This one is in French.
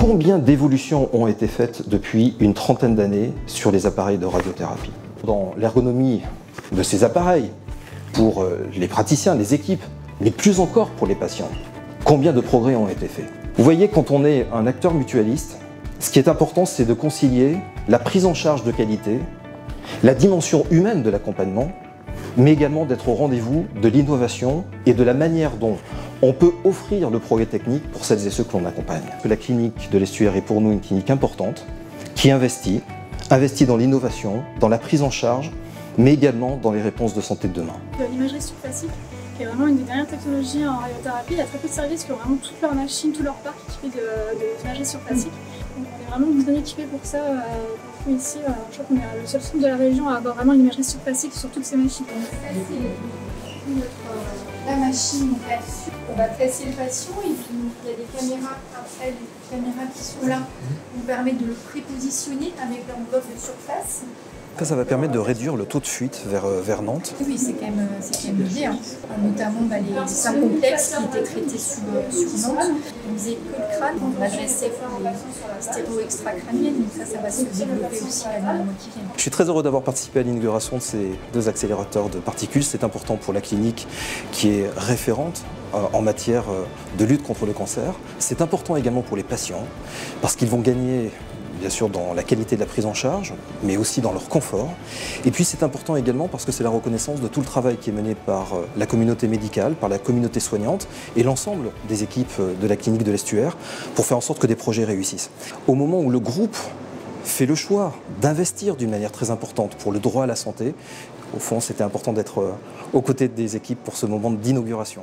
Combien d'évolutions ont été faites depuis une trentaine d'années sur les appareils de radiothérapie? Dans l'ergonomie de ces appareils, pour les praticiens, les équipes, mais plus encore pour les patients. Combien de progrès ont été faits? Vous voyez, quand on est un acteur mutualiste, ce qui est important, c'est de concilier la prise en charge de qualité, la dimension humaine de l'accompagnement, mais également d'être au rendez-vous de l'innovation et de la manière dont on peut offrir le progrès technique pour celles et ceux que l'on accompagne. La clinique de l'Estuaire est pour nous une clinique importante qui investit dans l'innovation, dans la prise en charge, mais également dans les réponses de santé de demain. L'imagerie subclassique, qui est vraiment une des dernières technologies en radiothérapie, il y a très peu de services qui ont vraiment toutes leurs machines, tout leur parc équipé de l'imagerie subclassique. Donc on est vraiment bien équipé pour ça. Ici, je crois qu'on est le seul centre de la région à avoir vraiment une imagerie subclassique sur toutes ces machines. La machine là-dessus, on va placer le patient et puis il y a des caméras après, des caméras qui sont là, qui nous permettent de le prépositionner avec l'enveloppe de surface. Ça va permettre de réduire le taux de fuite vers Nantes. Oui, c'est quand même l'idée, hein. Notamment les cas complexes qui étaient traités sur Nantes. On disait que le crâne, on adressait pour les stéréo-extracrâniennes, donc ça va se développer aussi l'année qui vient. Je suis très heureux d'avoir participé à l'inauguration de ces deux accélérateurs de particules. C'est important pour la clinique qui est référente en matière de lutte contre le cancer. C'est important également pour les patients parce qu'ils vont gagner bien sûr dans la qualité de la prise en charge, mais aussi dans leur confort. Et puis c'est important également parce que c'est la reconnaissance de tout le travail qui est mené par la communauté médicale, par la communauté soignante et l'ensemble des équipes de la clinique de l'Estuaire pour faire en sorte que des projets réussissent. Au moment où le groupe fait le choix d'investir d'une manière très importante pour le droit à la santé, au fond c'était important d'être aux côtés des équipes pour ce moment d'inauguration.